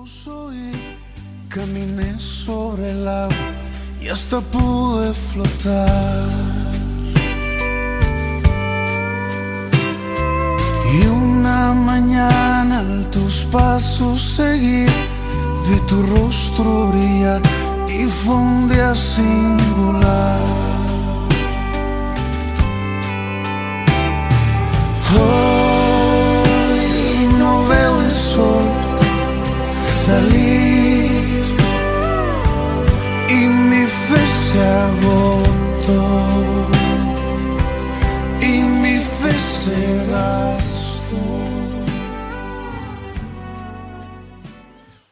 Soy, caminé sobre el agua y hasta pude flotar. Y una mañana al tus pasos seguir, vi tu rostro brillar y fue un día singular. Hoy no veo el sol salir y mi fe se agotó, y mi fe se gastó.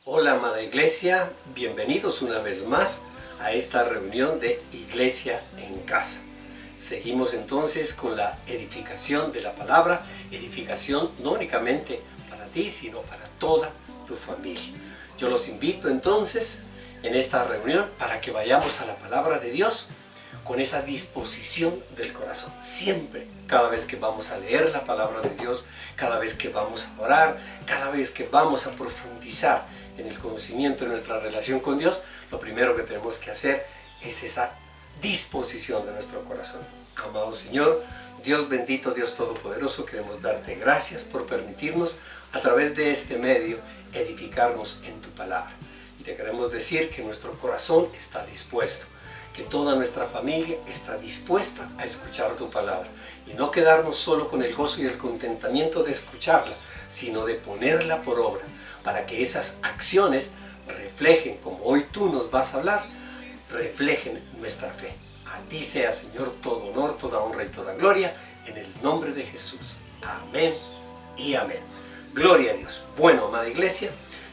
Hola amada iglesia, bienvenidos una vez más a esta reunión de Iglesia en Casa. Seguimos entonces con la edificación de la palabra, edificación no únicamente para ti, sino para toda tu familia. Yo los invito entonces en esta reunión para que vayamos a la palabra de Dios con esa disposición del corazón. Siempre, cada vez que vamos a leer la palabra de Dios, cada vez que vamos a orar, cada vez que vamos a profundizar en el conocimiento de nuestra relación con Dios, lo primero que tenemos que hacer es esa disposición de nuestro corazón. Amado Señor, Dios bendito, Dios todopoderoso, queremos darte gracias por permitirnos a través de este medio edificarnos en tu palabra. Y te queremos decir que nuestro corazón está dispuesto, que toda nuestra familia está dispuesta a escuchar tu palabra y no quedarnos solo con el gozo y el contentamiento de escucharla, sino de ponerla por obra para que esas acciones reflejen, como hoy tú nos vas a hablar, reflejen nuestra fe. A ti sea, Señor, todo honor, toda honra y toda gloria, en el nombre de Jesús. Amén y amén. Gloria a Dios. Bueno, amada iglesia,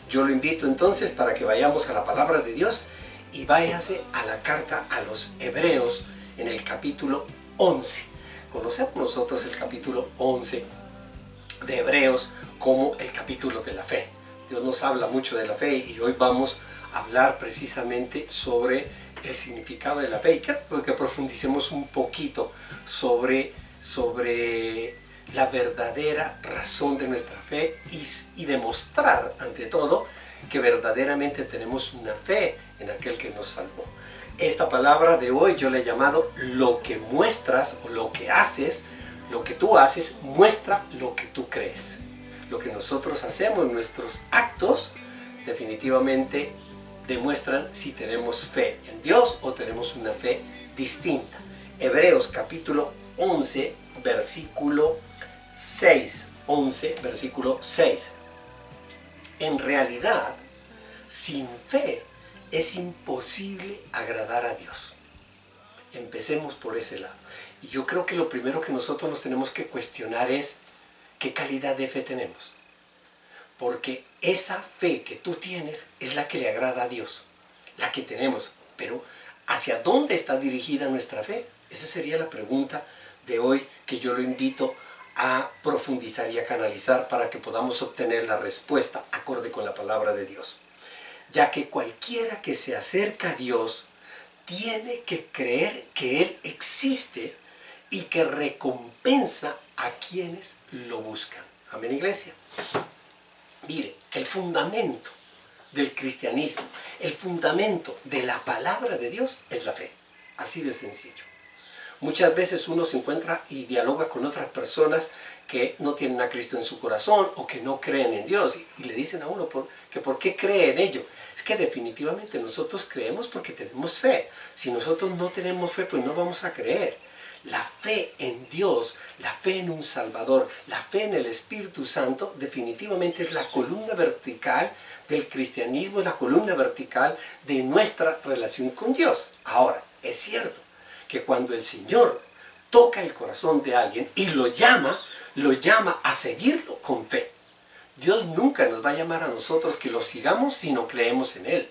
yo lo invito entonces para que vayamos a la palabra de Dios y váyase a la carta a los Hebreos en el capítulo 11. Conocemos nosotros el capítulo 11 de Hebreos como el capítulo de la fe. Dios nos habla mucho de la fe y hoy vamos a hablar precisamente sobre el significado de la fe. Y quiero que profundicemos un poquito sobre la verdadera razón de nuestra fe y demostrar ante todo que verdaderamente tenemos una fe en aquel que nos salvó. Esta palabra de hoy yo le he llamado lo que muestras o lo que haces, lo que tú haces muestra lo que tú crees. Lo que nosotros hacemos, nuestros actos, definitivamente demuestran si tenemos fe en Dios o tenemos una fe distinta. Hebreos capítulo 11, versículo 6. 11, versículo 6. En realidad, sin fe es imposible agradar a Dios. Empecemos por ese lado. Y yo creo que lo primero que nosotros nos tenemos que cuestionar es ¿qué calidad de fe tenemos? Porque esa fe que tú tienes es la que le agrada a Dios, la que tenemos. Pero ¿hacia dónde está dirigida nuestra fe? Esa sería la pregunta de hoy que yo lo invito a profundizar y a canalizar para que podamos obtener la respuesta acorde con la palabra de Dios. Ya que cualquiera que se acerca a Dios tiene que creer que Él existe y que recompensa a quienes lo buscan. Amén, iglesia. Mire, el fundamento del cristianismo, el fundamento de la palabra de Dios es la fe. Así de sencillo. Muchas veces uno se encuentra y dialoga con otras personas que no tienen a Cristo en su corazón o que no creen en Dios y le dicen a uno que por qué cree en ello. Es que definitivamente nosotros creemos porque tenemos fe. Si nosotros no tenemos fe, pues no vamos a creer. La fe en Dios, la fe en un Salvador, la fe en el Espíritu Santo definitivamente es la columna vertical del cristianismo, es la columna vertical de nuestra relación con Dios. Ahora, es cierto que cuando el Señor toca el corazón de alguien y lo llama a seguirlo con fe. Dios nunca nos va a llamar a nosotros que lo sigamos si no creemos en Él.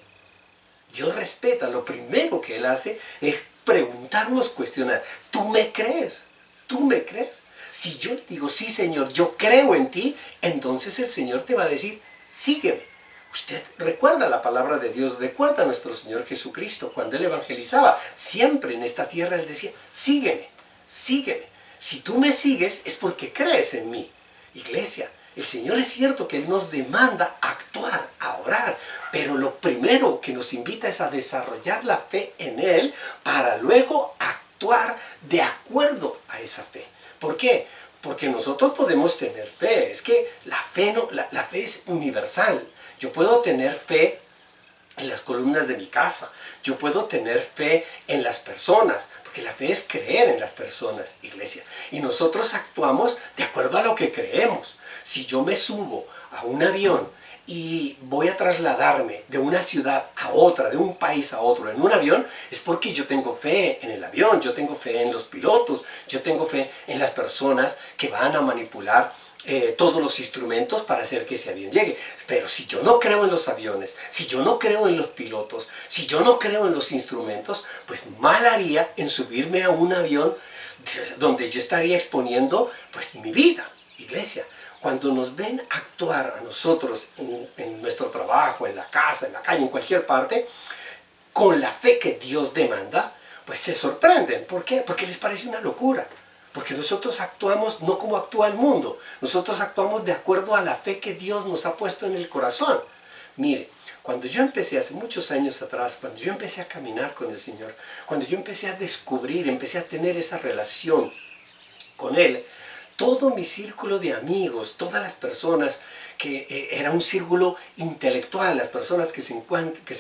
Dios respeta, lo primero que Él hace es preguntarnos, cuestionar, ¿tú me crees? ¿Tú me crees? Si yo le digo, sí Señor, yo creo en ti, entonces el Señor te va a decir, sígueme. Usted recuerda la palabra de Dios, recuerda a nuestro Señor Jesucristo, cuando Él evangelizaba, siempre en esta tierra Él decía, sígueme, sígueme. Si tú me sigues es porque crees en mí. Iglesia, el Señor es cierto que Él nos demanda a actuar, a orar, Pero lo primero que nos invita es a desarrollar la fe en Él para luego actuar de acuerdo a esa fe. ¿Por qué? Porque nosotros podemos tener fe. Es que la fe, la fe es universal. Yo puedo tener fe en las columnas de mi casa. Yo puedo tener fe en las personas, porque la fe es creer en las personas, iglesia. Y nosotros actuamos de acuerdo a lo que creemos. Si yo me subo a un avión y voy a trasladarme de una ciudad a otra, de un país a otro en un avión, es porque yo tengo fe en el avión, yo tengo fe en los pilotos, yo tengo fe en las personas que van a manipular todos los instrumentos para hacer que ese avión llegue. Pero si yo no creo en los aviones, si yo no creo en los pilotos, si yo no creo en los instrumentos, pues mal haría en subirme a un avión donde yo estaría exponiendo pues mi vida, iglesia. Cuando nos ven actuar a nosotros en nuestro trabajo, en la casa, en la calle, en cualquier parte, con la fe que Dios demanda, pues se sorprenden. ¿Por qué? Porque les parece una locura. Porque nosotros actuamos no como actúa el mundo. Nosotros actuamos de acuerdo a la fe que Dios nos ha puesto en el corazón. Mire, cuando yo empecé hace muchos años atrás, cuando yo empecé a caminar con el Señor, cuando yo empecé a descubrir, empecé a tener esa relación con Él, todo mi círculo de amigos, todas las personas que era un círculo intelectual, las personas que se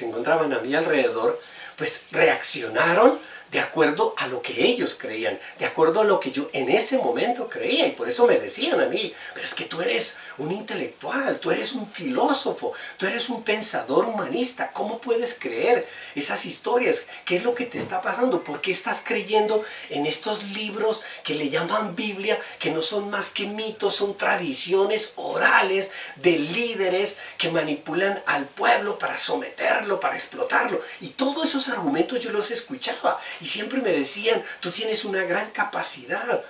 encontraban a mi alrededor, pues reaccionaron de acuerdo a lo que ellos creían, de acuerdo a lo que yo en ese momento creía. Y por eso me decían a mí, pero es que tú eres un intelectual, tú eres un filósofo, tú eres un pensador humanista. ¿Cómo puedes creer esas historias? ¿Qué es lo que te está pasando? ¿Por qué estás creyendo en estos libros que le llaman Biblia, que no son más que mitos, son tradiciones orales de líderes que manipulan al pueblo para someterlo, para explotarlo? Y todos esos argumentos yo los escuchaba. Y siempre me decían, tú tienes una gran capacidad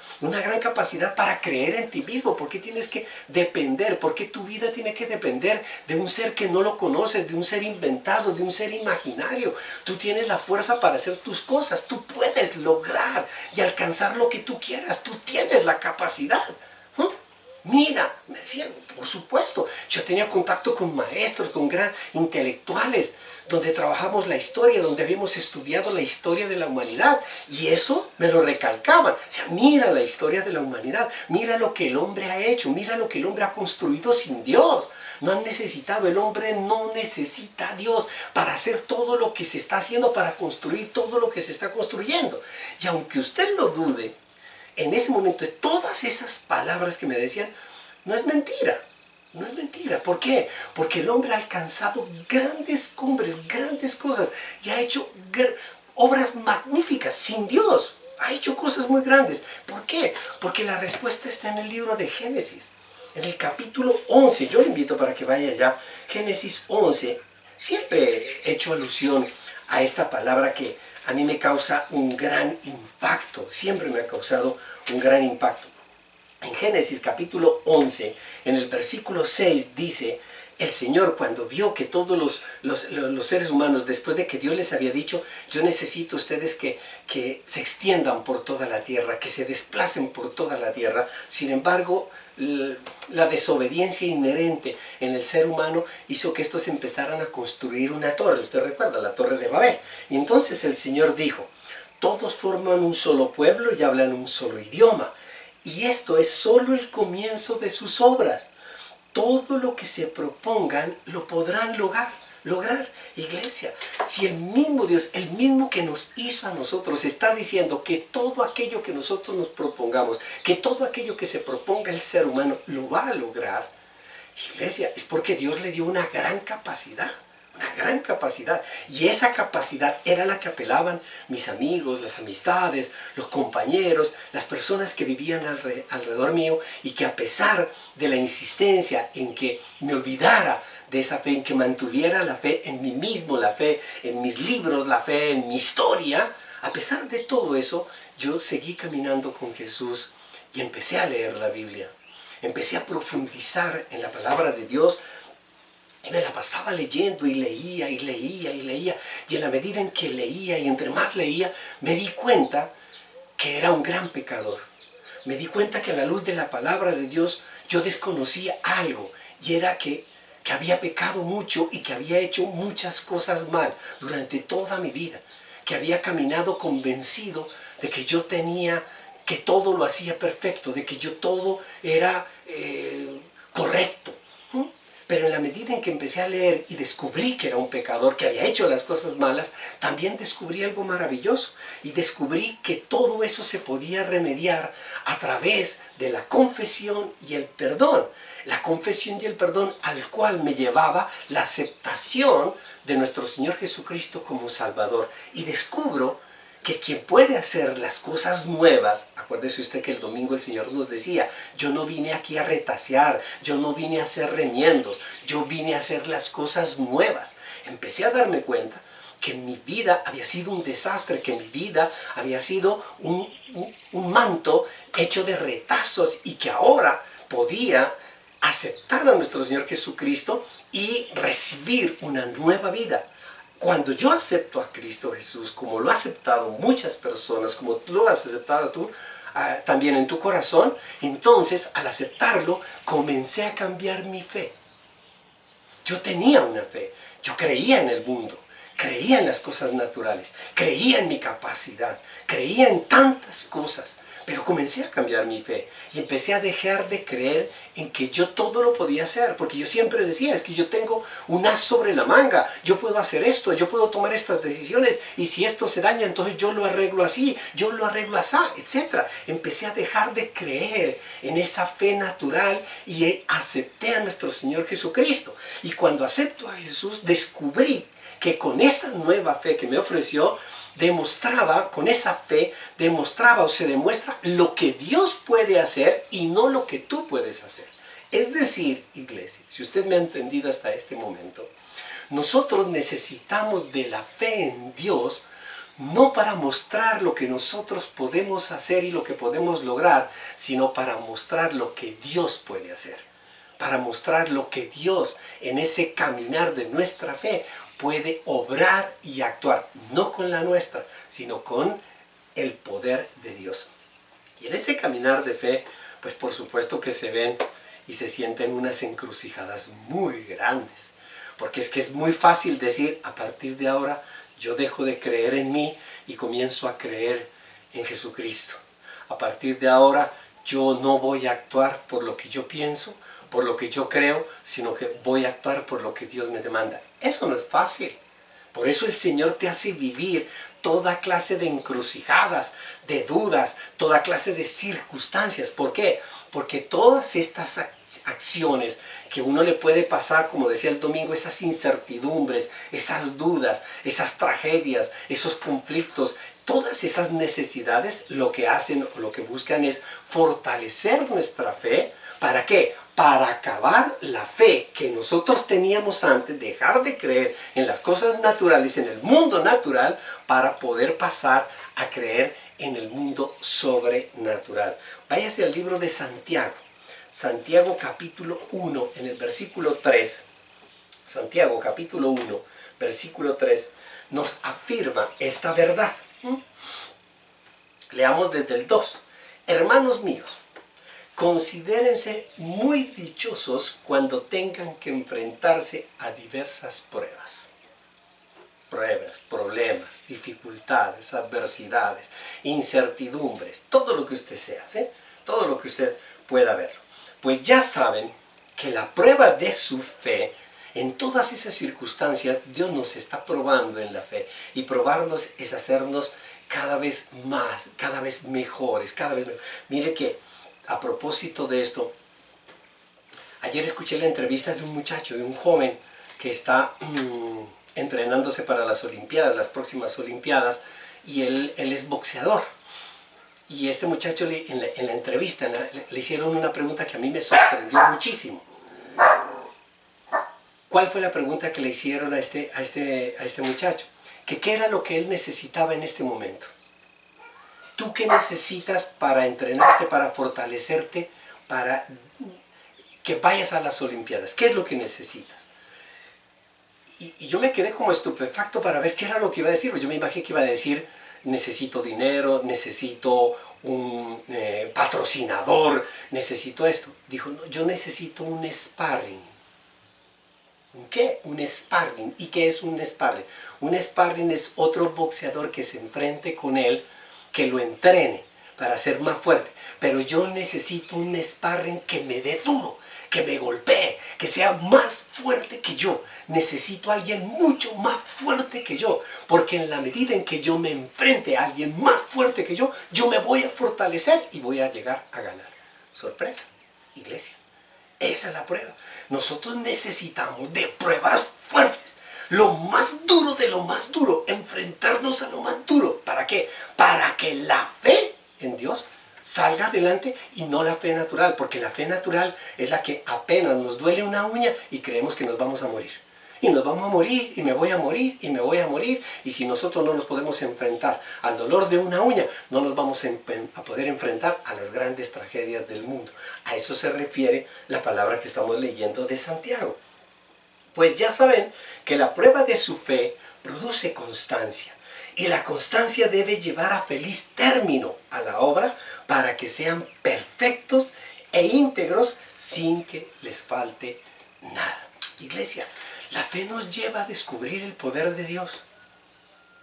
para creer en ti mismo. ¿Por qué tienes que depender? ¿Por qué tu vida tiene que depender de un ser que no lo conoces, de un ser inventado, de un ser imaginario? Tú tienes la fuerza para hacer tus cosas, tú puedes lograr y alcanzar lo que tú quieras, tú tienes la capacidad. Mira, me decían, por supuesto, yo tenía contacto con maestros, con gran intelectuales, donde trabajamos la historia, donde habíamos estudiado la historia de la humanidad, y eso me lo recalcaban. O sea, mira la historia de la humanidad, mira lo que el hombre ha hecho, mira lo que el hombre ha construido sin Dios. No han necesitado, el hombre no necesita a Dios para hacer todo lo que se está haciendo, para construir todo lo que se está construyendo. Y aunque usted lo dude, en ese momento, todas esas palabras que me decían, no es mentira. No es mentira. ¿Por qué? Porque el hombre ha alcanzado grandes cumbres, grandes cosas, y ha hecho obras magníficas sin Dios. Ha hecho cosas muy grandes. ¿Por qué? Porque la respuesta está en el libro de Génesis, en el capítulo 11. Yo le invito para que vaya allá. Génesis 11. Siempre he hecho alusión a esta palabra que a mí me causa un gran impacto. Siempre me ha causado un gran impacto. En Génesis capítulo 11, en el versículo 6 dice, el Señor cuando vio que todos los seres humanos, después de que Dios les había dicho, yo necesito ustedes que se extiendan por toda la tierra, que se desplacen por toda la tierra. Sin embargo, la desobediencia inherente en el ser humano hizo que estos empezaran a construir una torre. Usted recuerda, la torre de Babel. Y entonces el Señor dijo, todos forman un solo pueblo y hablan un solo idioma. Y esto es solo el comienzo de sus obras. Todo lo que se propongan lo podrán lograr. Iglesia, si el mismo Dios, el mismo que nos hizo a nosotros, está diciendo que todo aquello que nosotros nos propongamos, que todo aquello que se proponga el ser humano lo va a lograr, iglesia, es porque Dios le dio una gran capacidad. Una gran capacidad. Y esa capacidad era la que apelaban mis amigos, las amistades, los compañeros, las personas que vivían alrededor mío, y que a pesar de la insistencia en que me olvidara de esa fe, en que mantuviera la fe en mí mismo, la fe en mis libros, la fe en mi historia, a pesar de todo eso, yo seguí caminando con Jesús y empecé a leer la Biblia. Empecé a profundizar en la palabra de Dios. Y me la pasaba leyendo y leía y leía y leía. Y en la medida en que leía y entre más leía, me di cuenta que era un gran pecador. Me di cuenta que a la luz de la palabra de Dios yo desconocía algo. Y era que que había pecado mucho y que había hecho muchas cosas mal durante toda mi vida, que había caminado convencido de que yo tenía, que todo lo hacía perfecto, de que yo todo era correcto. Pero en la medida en que empecé a leer y descubrí que era un pecador, que había hecho las cosas malas, también descubrí algo maravilloso. Y descubrí que todo eso se podía remediar a través de la confesión y el perdón. La confesión y el perdón al cual me llevaba la aceptación de nuestro Señor Jesucristo como Salvador. Y descubro que quien puede hacer las cosas nuevas, acuérdese usted que el domingo el Señor nos decía, yo no vine aquí a retasear, yo no vine a hacer remiendos, yo vine a hacer las cosas nuevas. Empecé a darme cuenta que mi vida había sido un desastre, que mi vida había sido un manto hecho de retazos y que ahora podía aceptar a nuestro Señor Jesucristo y recibir una nueva vida. Cuando yo acepto a Cristo Jesús, como lo han aceptado muchas personas, como lo has aceptado tú también en tu corazón, entonces al aceptarlo comencé a cambiar mi fe. Yo tenía una fe, yo creía en el mundo, creía en las cosas naturales, creía en mi capacidad, creía en tantas cosas. Pero comencé a cambiar mi fe y empecé a dejar de creer en que yo todo lo podía hacer, porque yo siempre decía, es que yo tengo un as sobre la manga, yo puedo hacer esto, yo puedo tomar estas decisiones y si esto se daña, entonces yo lo arreglo así, yo lo arreglo así, etc. Empecé a dejar de creer en esa fe natural y acepté a nuestro Señor Jesucristo. Y cuando acepto a Jesús, descubrí que con esa nueva fe que me ofreció, demostraba, con esa fe, demostraba o se demuestra lo que Dios puede hacer y no lo que tú puedes hacer. Es decir, iglesia, si usted me ha entendido hasta este momento, nosotros necesitamos de la fe en Dios, no para mostrar lo que nosotros podemos hacer y lo que podemos lograr, sino para mostrar lo que Dios puede hacer. Para mostrar lo que Dios, en ese caminar de nuestra fe, puede obrar y actuar, no con la nuestra, sino con el poder de Dios. Y en ese caminar de fe, pues por supuesto que se ven y se sienten unas encrucijadas muy grandes. Porque es que es muy fácil decir, a partir de ahora yo dejo de creer en mí y comienzo a creer en Jesucristo. A partir de ahora yo no voy a actuar por lo que yo pienso, por lo que yo creo, sino que voy a actuar por lo que Dios me demanda. Eso no es fácil. Por eso el Señor te hace vivir toda clase de encrucijadas, de dudas, toda clase de circunstancias. ¿Por qué? Porque todas estas acciones que uno le puede pasar, como decía el domingo, esas incertidumbres, esas dudas, esas tragedias, esos conflictos, todas esas necesidades lo que hacen o lo que buscan es fortalecer nuestra fe. ¿Para qué? Para acabar la fe que nosotros teníamos antes, dejar de creer en las cosas naturales, en el mundo natural, para poder pasar a creer en el mundo sobrenatural. Váyase al libro de Santiago. Santiago capítulo 1, en el versículo 3. Santiago capítulo 1, versículo 3, nos afirma esta verdad. Leamos desde el 2. Hermanos míos, considérense muy dichosos cuando tengan que enfrentarse a diversas pruebas. Pruebas, problemas, dificultades, adversidades, incertidumbres, todo lo que usted sea, ¿sí? Todo lo que usted pueda ver. Pues ya saben que la prueba de su fe, en todas esas circunstancias, Dios nos está probando en la fe. Y probarnos es hacernos cada vez más, cada vez mejores, cada vez mejor. Mire que a propósito de esto, ayer escuché la entrevista de un muchacho, de un joven que está entrenándose para las Olimpiadas, las próximas Olimpiadas, y él es boxeador. Y este muchacho en la entrevista le hicieron una pregunta que a mí me sorprendió muchísimo. ¿Cuál fue la pregunta que le hicieron a este muchacho? Que qué era lo que él necesitaba en este momento. ¿Tú qué necesitas para entrenarte, para fortalecerte, para que vayas a las Olimpiadas? ¿Qué es lo que necesitas? Y yo me quedé como estupefacto para ver qué era lo que iba a decir. Yo me imaginé que iba a decir, necesito dinero, necesito un patrocinador, necesito esto. Dijo, no, yo necesito un sparring. ¿Un qué? Un sparring. ¿Y qué es un sparring? Un sparring es otro boxeador que se enfrente con él, que lo entrene para ser más fuerte. Pero yo necesito un sparring que me dé duro, que me golpee, que sea más fuerte que yo. Necesito a alguien mucho más fuerte que yo, porque en la medida en que yo me enfrente a alguien más fuerte que yo me voy a fortalecer y voy a llegar a ganar. Sorpresa, iglesia. Esa es la prueba. Nosotros necesitamos de pruebas fuertes. Lo más duro de lo más duro. Enfrentarnos a lo más duro. ¿Para qué? Para que la fe en Dios salga adelante y no la fe natural. Porque la fe natural es la que apenas nos duele una uña y creemos que nos vamos a morir. Y nos vamos a morir, y me voy a morir, y me voy a morir. Y si nosotros no nos podemos enfrentar al dolor de una uña, no nos vamos a poder enfrentar a las grandes tragedias del mundo. A eso se refiere la palabra que estamos leyendo de Santiago. Pues ya saben que la prueba de su fe produce constancia. Y la constancia debe llevar a feliz término a la obra para que sean perfectos e íntegros sin que les falte nada. Iglesia, la fe nos lleva a descubrir el poder de Dios.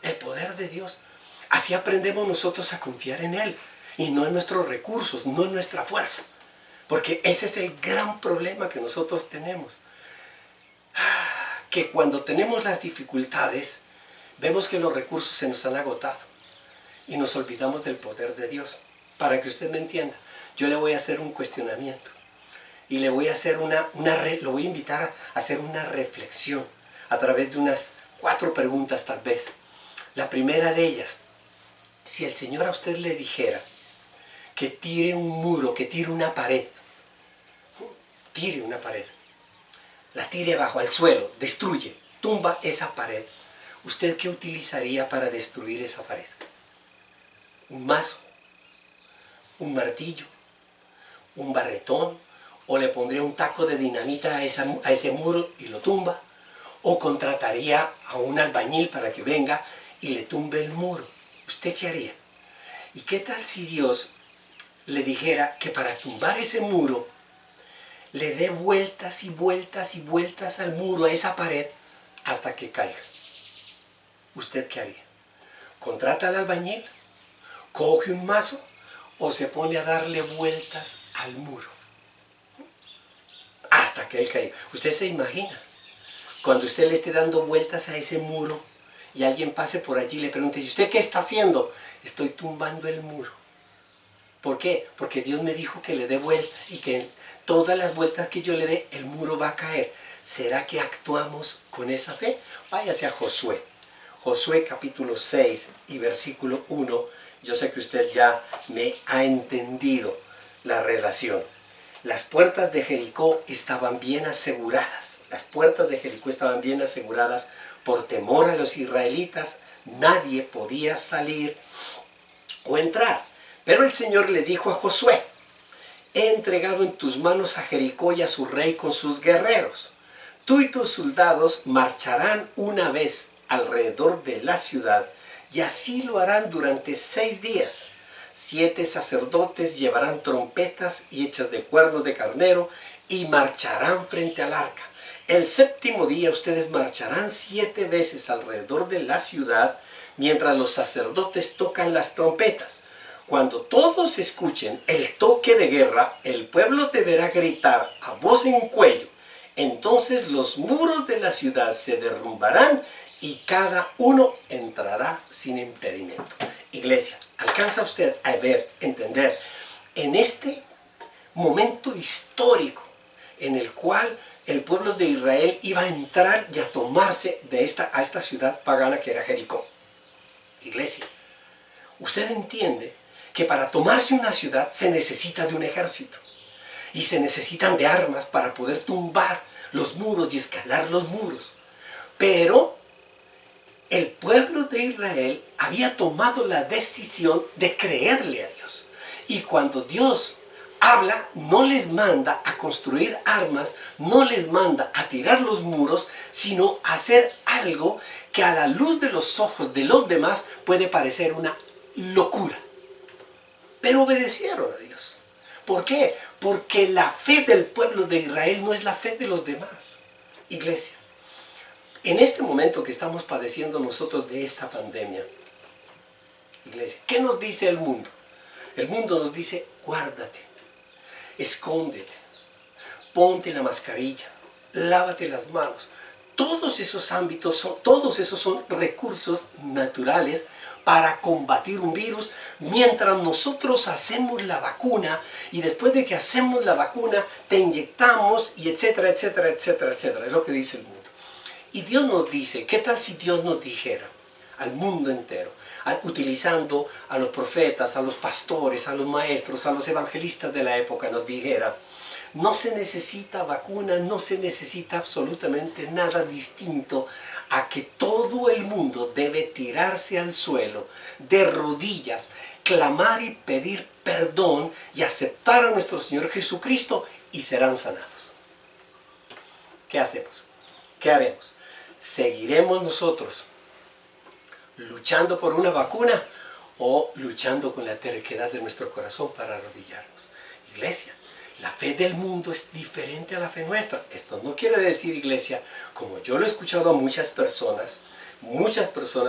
El poder de Dios. Así aprendemos nosotros a confiar en Él. Y no en nuestros recursos, no en nuestra fuerza. Porque ese es el gran problema que nosotros tenemos. Que cuando tenemos las dificultades, vemos que los recursos se nos han agotado. Y nos olvidamos del poder de Dios. Para que usted me entienda, yo le voy a hacer un cuestionamiento. Y le voy a hacer lo voy a invitar a hacer una reflexión a través de unas 4 preguntas tal vez. La primera de ellas, si el Señor a usted le dijera que tire un muro, que tire una pared, la tire abajo al suelo, destruye, tumba esa pared, ¿usted qué utilizaría para destruir esa pared? ¿Un mazo? ¿Un martillo? ¿Un barretón? ¿O le pondría un taco de dinamita a ese muro y lo tumba? ¿O contrataría a un albañil para que venga y le tumbe el muro? ¿Usted qué haría? ¿Y qué tal si Dios le dijera que para tumbar ese muro le dé vueltas y vueltas y vueltas al muro, a esa pared, hasta que caiga? ¿Usted qué haría? ¿Contrata al albañil? ¿Coge un mazo? ¿O se pone a darle vueltas al muro hasta que él caiga? Usted se imagina, cuando usted le esté dando vueltas a ese muro y alguien pase por allí y le pregunte, ¿y usted qué está haciendo? Estoy tumbando el muro. ¿Por qué? Porque Dios me dijo que le dé vueltas y que todas las vueltas que yo le dé, el muro va a caer. ¿Será que actuamos con esa fe? Váyase a Josué. Josué capítulo 6 y versículo 1. Yo sé que usted ya me ha entendido la relación. Las puertas de Jericó estaban bien aseguradas. Las puertas de Jericó estaban bien aseguradas por temor a los israelitas. Nadie podía salir o entrar. Pero el Señor le dijo a Josué, he entregado en tus manos a Jericó y a su rey con sus guerreros. Tú y tus soldados marcharán una vez alrededor de la ciudad y así lo harán durante 6 días. 7 sacerdotes llevarán trompetas y hechas de cuernos de carnero y marcharán frente al arca. El 7º día ustedes marcharán 7 veces alrededor de la ciudad mientras los sacerdotes tocan las trompetas. Cuando todos escuchen el toque de guerra, el pueblo deberá gritar a voz en cuello. Entonces los muros de la ciudad se derrumbarán y cada uno entrará sin impedimento. Iglesia, ¿alcanza usted a ver, entender, en este momento histórico en el cual el pueblo de Israel iba a entrar y a tomarse a esta ciudad pagana que era Jericó? Iglesia, usted entiende que para tomarse una ciudad se necesita de un ejército y se necesitan de armas para poder tumbar los muros y escalar los muros. Pero el pueblo de Israel había tomado la decisión de creerle a Dios. Y cuando Dios habla, no les manda a construir armas, no les manda a tirar los muros, sino a hacer algo que a la luz de los ojos de los demás puede parecer una locura. Pero obedecieron a Dios. ¿Por qué? Porque la fe del pueblo de Israel no es la fe de los demás. Iglesia, En este momento que estamos padeciendo nosotros de esta pandemia, iglesia, ¿qué nos dice el mundo? El mundo nos dice, guárdate, escóndete, ponte la mascarilla, lávate las manos. Todos esos ámbitos, todos esos son recursos naturales para combatir un virus, mientras nosotros hacemos la vacuna y después de que hacemos la vacuna te inyectamos y etcétera, etcétera, etcétera, etcétera. Es lo que dice el mundo. Y Dios nos dice, ¿qué tal si Dios nos dijera al mundo entero, utilizando a los profetas, a los pastores, a los maestros, a los evangelistas de la época, nos dijera, no se necesita vacuna, no se necesita absolutamente nada distinto a que todo el mundo debe tirarse al suelo, de rodillas, clamar y pedir perdón y aceptar a nuestro Señor Jesucristo y serán sanados? ¿Qué hacemos? ¿Qué haremos? ¿Seguiremos nosotros luchando por una vacuna o luchando con la terquedad de nuestro corazón para arrodillarnos? Iglesia, la fe del mundo es diferente a la fe nuestra. Esto no quiere decir, iglesia, como yo lo he escuchado a muchas personas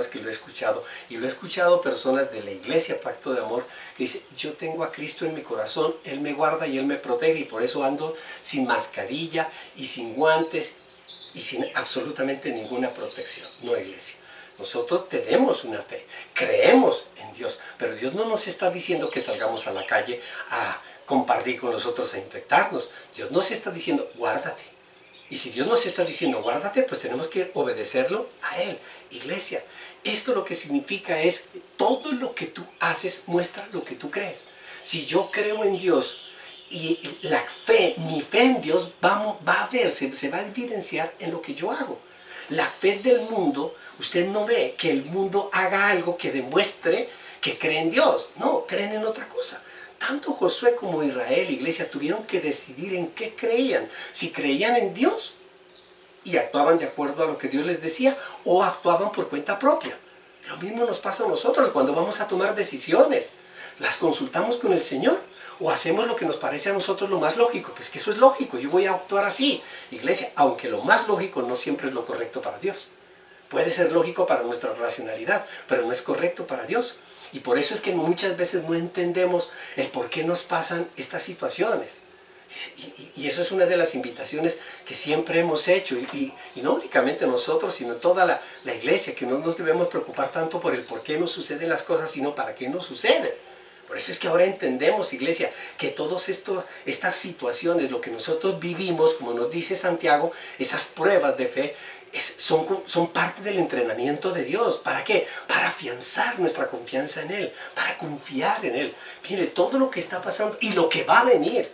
que lo he escuchado, y lo he escuchado personas de la iglesia Pacto de Amor, que dicen, yo tengo a Cristo en mi corazón, Él me guarda y Él me protege, y por eso ando sin mascarilla y sin guantes y sin absolutamente ninguna protección. No, iglesia. Nosotros tenemos una fe, creemos en Dios, pero Dios no nos está diciendo que salgamos a la calle a compartir con nosotros, a infectarnos. Dios nos está diciendo, guárdate. Y si Dios nos está diciendo, guárdate, pues tenemos que obedecerlo a Él. Iglesia, esto lo que significa es, todo lo que tú haces muestra lo que tú crees. Si yo creo en Dios, y la fe, mi fe en Dios va a verse, se va a evidenciar en lo que yo hago. La fe del mundo, usted no ve que el mundo haga algo que demuestre que cree en Dios. No, creen en otra cosa. Tanto Josué como Israel, iglesia, tuvieron que decidir en qué creían. Si creían en Dios y actuaban de acuerdo a lo que Dios les decía, o actuaban por cuenta propia. Lo mismo nos pasa a nosotros cuando vamos a tomar decisiones. Las consultamos con el Señor, o hacemos lo que nos parece a nosotros lo más lógico. Pues que eso es lógico, yo voy a actuar así. Iglesia, aunque lo más lógico no siempre es lo correcto para Dios. Puede ser lógico para nuestra racionalidad, pero no es correcto para Dios. Y por eso es que muchas veces no entendemos el por qué nos pasan estas situaciones. Y eso es una de las invitaciones que siempre hemos hecho. Y no únicamente nosotros, sino toda la iglesia, que no nos debemos preocupar tanto por el por qué nos suceden las cosas, sino para qué nos suceden. Por eso es que ahora entendemos, iglesia, que todas estas situaciones, lo que nosotros vivimos, como nos dice Santiago, esas pruebas de fe, son parte del entrenamiento de Dios. ¿Para qué? Para afianzar nuestra confianza en Él, para confiar en Él. Mire, todo lo que está pasando y lo que va a venir,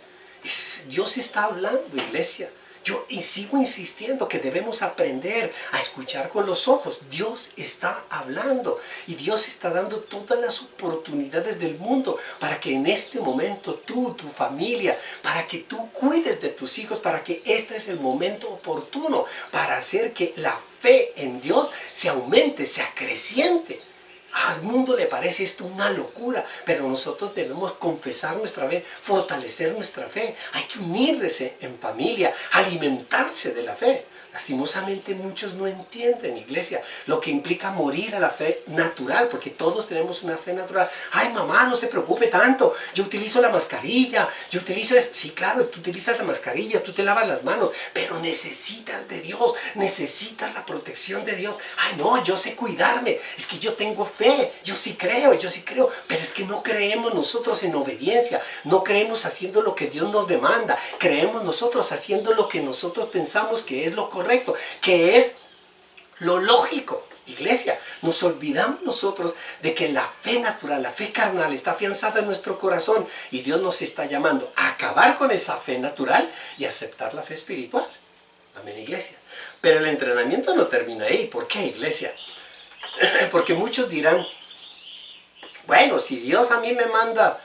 Dios está hablando, iglesia. Yo sigo insistiendo que debemos aprender a escuchar con los ojos. Dios está hablando y Dios está dando todas las oportunidades del mundo para que en este momento tú, tu familia, para que tú cuides de tus hijos, para que este es el momento oportuno para hacer que la fe en Dios se aumente, se acreciente. Al mundo le parece esto una locura, pero nosotros debemos confesar nuestra fe, fortalecer nuestra fe. Hay que unirse en familia, alimentarse de la fe. Lastimosamente muchos no entienden, iglesia, lo que implica morir a la fe natural, porque todos tenemos una fe natural. Ay, mamá, no se preocupe tanto, yo utilizo la mascarilla, yo utilizo eso. Sí, claro, tú utilizas la mascarilla, tú te lavas las manos, pero necesitas de Dios, necesitas la protección de Dios. Ay, no, yo sé cuidarme, es que yo tengo fe, yo sí creo, pero es que no creemos nosotros en obediencia, no creemos haciendo lo que Dios nos demanda, creemos nosotros haciendo lo que nosotros pensamos que es lo correcto, que es lo lógico. Iglesia, nos olvidamos nosotros de que la fe natural, la fe carnal está afianzada en nuestro corazón y Dios nos está llamando a acabar con esa fe natural y aceptar la fe espiritual. Amén, iglesia. Pero el entrenamiento no termina ahí. ¿Por qué, iglesia? Porque muchos dirán, bueno, si Dios a mí me manda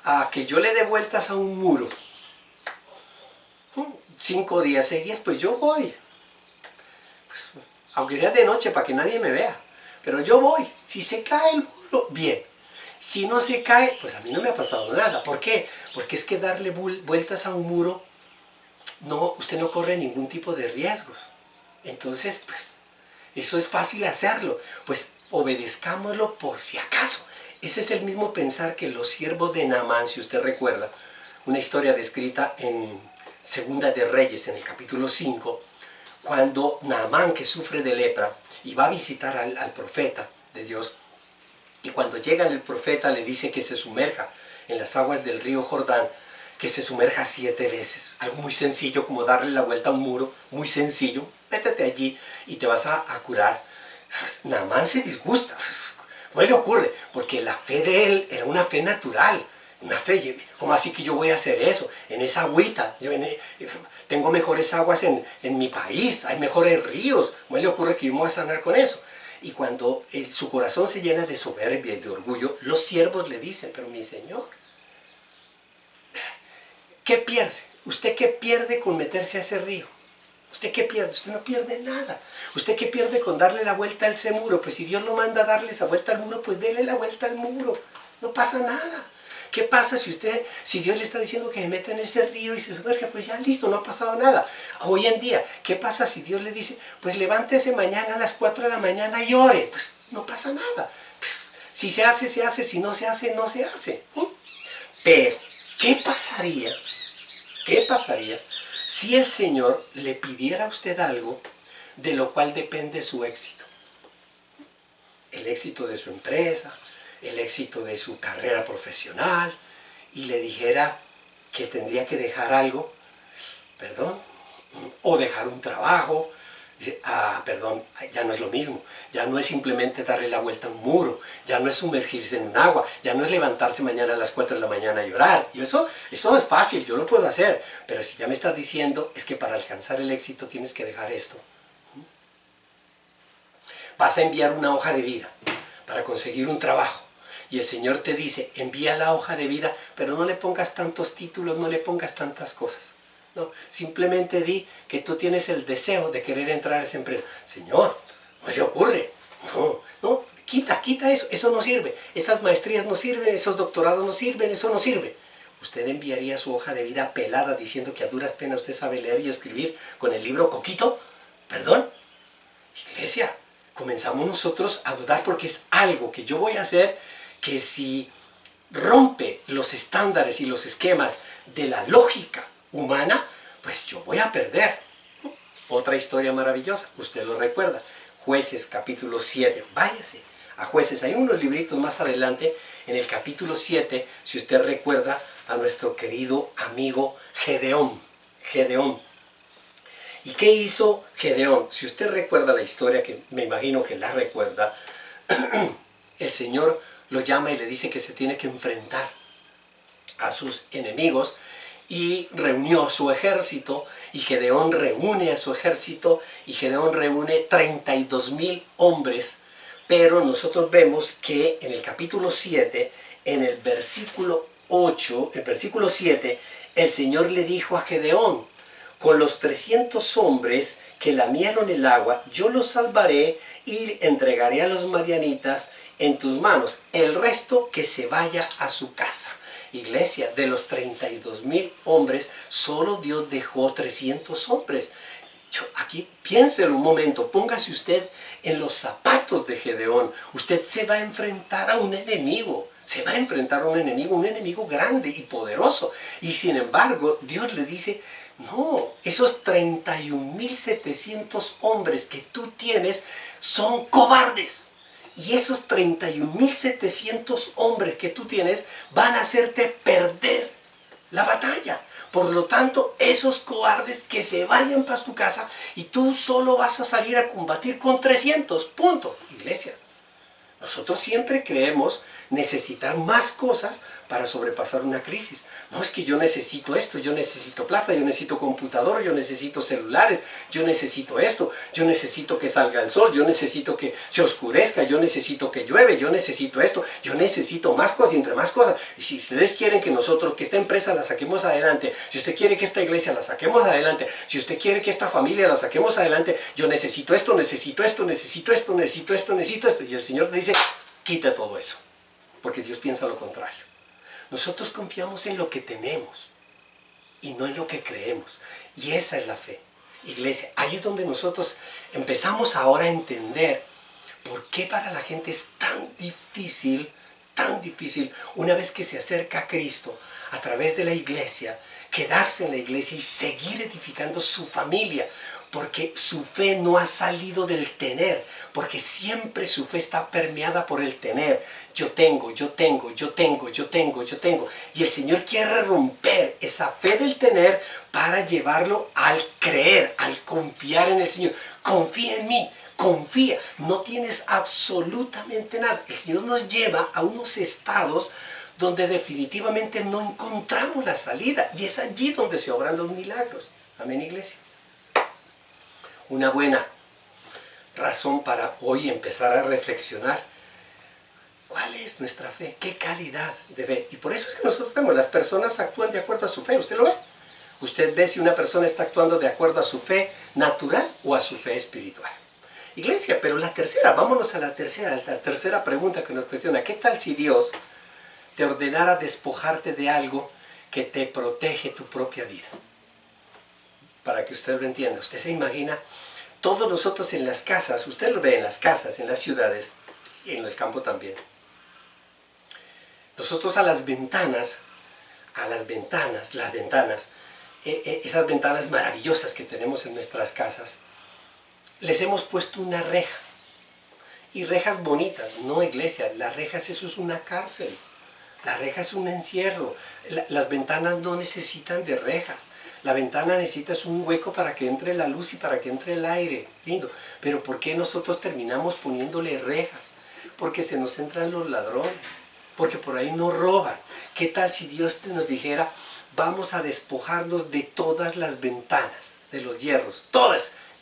a que yo le dé vueltas a un muro, 5 días, 6 días, pues yo voy. Pues, aunque sea de noche para que nadie me vea, pero yo voy. Si se cae el muro, bien. Si no se cae, pues a mí no me ha pasado nada. ¿Por qué? Porque es que darle vueltas a un muro, no, usted no corre ningún tipo de riesgos. Entonces, pues, Eso es fácil hacerlo. Pues obedezcámoslo por si acaso. Ese es el mismo pensar que los siervos de Naamán, si usted recuerda, una historia descrita en Segunda de Reyes, en el capítulo 5, cuando Naamán, que sufre de lepra, y va a visitar al profeta de Dios, y cuando llega el profeta le dice que se sumerja en las aguas del río Jordán, que se sumerja 7 veces. Algo muy sencillo, como darle la vuelta a un muro, muy sencillo. Métete allí y te vas a curar. Naamán se disgusta. ¿Cómo le ocurre? Porque la fe de él era una fe natural. Una fe, ¿cómo así que yo voy a hacer eso? En esa agüita, tengo mejores aguas en mi país, hay mejores ríos. ¿Cómo le ocurre que yo me voy a sanar con eso? Y cuando su corazón se llena de soberbia y de orgullo, los siervos le dicen, pero mi señor, ¿qué pierde? ¿Usted qué pierde con meterse a ese río? ¿Usted qué pierde? Usted no pierde nada. ¿Usted qué pierde con darle la vuelta a ese muro? Pues si Dios lo manda a darle esa vuelta al muro, pues déle la vuelta al muro. No pasa nada. ¿Qué pasa si Dios le está diciendo que se meta en este río y se sumerja? Pues ya listo, no ha pasado nada. Hoy en día, ¿qué pasa si Dios le dice, pues levántese mañana a las 4 de la mañana y ore? Pues no pasa nada. Si se hace, se hace. Si no se hace, no se hace. Pero, ¿qué pasaría si el Señor le pidiera a usted algo de lo cual depende su éxito? El éxito de su empresa, el éxito de su carrera profesional, y le dijera que tendría que dejar algo, o dejar un trabajo. Ya no es lo mismo, ya no es simplemente darle la vuelta a un muro, ya no es sumergirse en un agua, ya no es levantarse mañana a las 4 de la mañana a llorar. Y eso es fácil, yo lo puedo hacer, pero si ya me estás diciendo es que para alcanzar el éxito tienes que dejar esto. Vas a enviar una hoja de vida para conseguir un trabajo, y el Señor te dice, envía la hoja de vida, pero no le pongas tantos títulos, no le pongas tantas cosas. No, simplemente di que tú tienes el deseo de querer entrar a esa empresa. Señor, no le ocurre. No, quita eso. Eso no sirve. Esas maestrías no sirven, esos doctorados no sirven, eso no sirve. Usted enviaría su hoja de vida pelada diciendo que a duras penas usted sabe leer y escribir con el libro Coquito. ¿Perdón? Iglesia, comenzamos nosotros a dudar porque es algo que yo voy a hacer que si rompe los estándares y los esquemas de la lógica humana, pues yo voy a perder. Otra historia maravillosa, usted lo recuerda, Jueces capítulo 7, váyase a Jueces, hay unos libritos más adelante, en el capítulo 7, si usted recuerda a nuestro querido amigo Gedeón. ¿Y qué hizo Gedeón? Si usted recuerda la historia, que me imagino que la recuerda, el Señor lo llama y le dice que se tiene que enfrentar a sus enemigos, y reunió su ejército, y Gedeón reúne a su ejército, y Gedeón reúne 32,000 hombres, pero nosotros vemos que en el capítulo 7, en el versículo 8, el versículo 7, el Señor le dijo a Gedeón, con los 300 hombres que lamieron el agua, yo los salvaré y entregaré a los madianitas en tus manos, el resto que se vaya a su casa. Iglesia, de los 32,000 hombres, solo Dios dejó 300 hombres. Aquí piénselo un momento, póngase usted en los zapatos de Gedeón. Usted se va a enfrentar a un enemigo, un enemigo grande y poderoso. Y sin embargo, Dios le dice, no, esos 31,700 hombres que tú tienes son cobardes. Y esos 31,700 hombres que tú tienes van a hacerte perder la batalla. Por lo tanto, esos cobardes que se vayan para tu casa y tú solo vas a salir a combatir con 300. Punto. Iglesia, nosotros siempre creemos necesitar más cosas para sobrepasar una crisis. No, es que yo necesito esto, yo necesito plata, yo necesito computador, yo necesito celulares, yo necesito esto, yo necesito que salga el sol, yo necesito que se oscurezca, yo necesito que llueve, yo necesito esto, yo necesito más cosas y entre más cosas. Y si ustedes quieren que nosotros, que esta empresa la saquemos adelante, si usted quiere que esta iglesia la saquemos adelante, si usted quiere que esta familia la saquemos adelante, yo necesito esto, necesito esto, necesito esto, necesito esto, necesito esto. Y el Señor te dice, quita todo eso, porque Dios piensa lo contrario. Nosotros confiamos en lo que tenemos y no en lo que creemos. Y esa es la fe. Iglesia, ahí es donde nosotros empezamos ahora a entender por qué para la gente es tan difícil, una vez que se acerca a Cristo a través de la iglesia, quedarse en la iglesia y seguir edificando su familia, porque su fe no ha salido del tener, porque siempre su fe está permeada por el tener. Yo tengo. Y el Señor quiere romper esa fe del tener para llevarlo al creer, al confiar en el Señor. Confía en mí, confía. No tienes absolutamente nada. El Señor nos lleva a unos estados donde definitivamente no encontramos la salida. Y es allí donde se obran los milagros. Amén, iglesia. Una buena razón para hoy empezar a reflexionar. ¿Cuál es nuestra fe? ¿Qué calidad de fe? Y por eso es que nosotros vemos, las personas actúan de acuerdo a su fe. ¿Usted lo ve? Usted ve si una persona está actuando de acuerdo a su fe natural o a su fe espiritual. Iglesia, pero la tercera, vámonos a la tercera pregunta que nos cuestiona. ¿Qué tal si Dios te ordenara despojarte de algo que te protege tu propia vida? Para que usted lo entienda, usted se imagina, todos nosotros en las casas, usted lo ve en las casas, en las ciudades y en el campo también. Nosotros a las ventanas, esas ventanas maravillosas que tenemos en nuestras casas, les hemos puesto una reja. Y rejas bonitas, no, iglesia, las rejas, eso es una cárcel. La reja es un encierro. Las ventanas no necesitan de rejas. La ventana necesitas un hueco para que entre la luz y para que entre el aire. Lindo. Pero ¿por qué nosotros terminamos poniéndole rejas? Porque se nos entran los ladrones. Porque por ahí nos roban. ¿Qué tal si Dios nos dijera, vamos a despojarnos de todas las ventanas, de los hierros,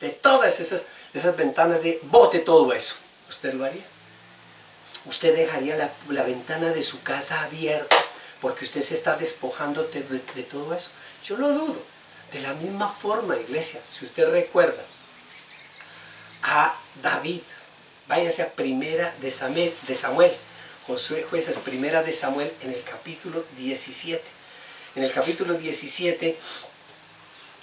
de todas esas ventanas, bote todo eso? ¿Usted lo haría? ¿Usted dejaría la ventana de su casa abierta porque usted se está despojando de todo eso? Yo lo dudo. De la misma forma, iglesia, si usted recuerda a David, váyase a Primera de Samuel, Josué, Jueces, Primera de Samuel, en el capítulo 17. En el capítulo 17,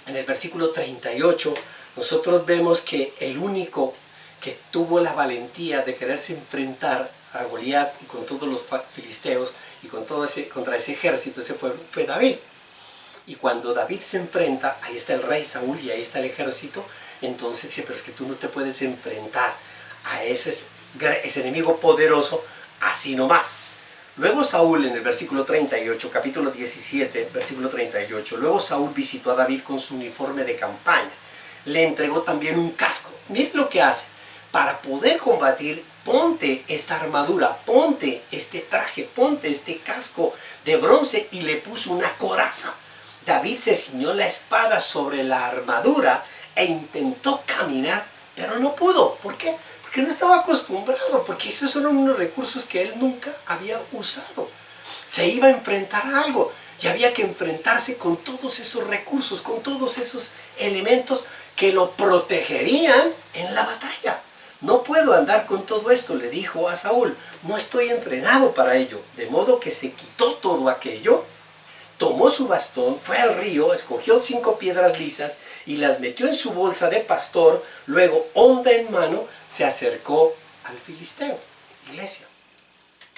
en el versículo 38, nosotros vemos que el único que tuvo la valentía de quererse enfrentar a Goliat y con todos los filisteos y contra ese ejército, ese pueblo, fue David. Y cuando David se enfrenta, ahí está el rey Saúl y ahí está el ejército, entonces dice, pero es que tú no te puedes enfrentar a ese enemigo poderoso así nomás. Luego Saúl, en el versículo 38, capítulo 17, versículo 38, luego Saúl visitó a David con su uniforme de campaña. Le entregó también un casco. Miren lo que hace. Para poder combatir, ponte esta armadura, ponte este traje, ponte este casco de bronce, y le puso una coraza. David se ciñó la espada sobre la armadura e intentó caminar, pero no pudo. ¿Por qué? Porque no estaba acostumbrado, porque esos eran unos recursos que él nunca había usado. Se iba a enfrentar a algo y había que enfrentarse con todos esos recursos, con todos esos elementos que lo protegerían en la batalla. No puedo andar con todo esto, le dijo a Saúl, no estoy entrenado para ello. De modo que se quitó todo aquello, tomó su bastón, fue al río, escogió 5 piedras lisas y las metió en su bolsa de pastor. Luego, honda en mano, se acercó al filisteo. Iglesia,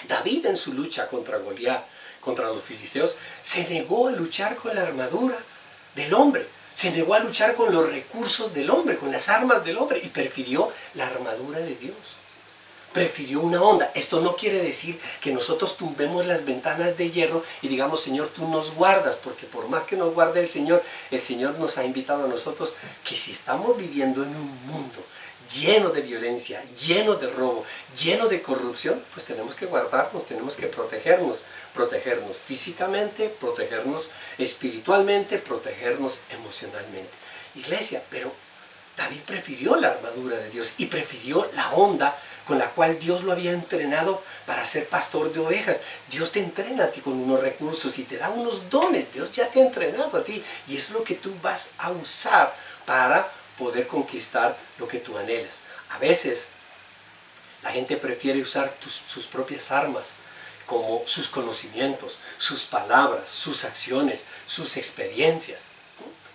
David, en su lucha contra Goliat, contra los filisteos, se negó a luchar con la armadura del hombre. Se negó a luchar con los recursos del hombre, con las armas del hombre, y prefirió la armadura de Dios. Prefirió una honda. Esto no quiere decir que nosotros tumbemos las ventanas de hierro y digamos, Señor, tú nos guardas, porque por más que nos guarde el Señor nos ha invitado a nosotros que si estamos viviendo en un mundo lleno de violencia, lleno de robo, lleno de corrupción, pues tenemos que guardarnos, tenemos que protegernos físicamente, protegernos espiritualmente, protegernos emocionalmente. Iglesia, pero David prefirió la armadura de Dios y prefirió la honda con la cual Dios lo había entrenado para ser pastor de ovejas. Dios te entrena a ti con unos recursos y te da unos dones. Dios ya te ha entrenado a ti y es lo que tú vas a usar para poder conquistar lo que tú anhelas. A veces la gente prefiere usar sus propias armas, como sus conocimientos, sus palabras, sus acciones, sus experiencias.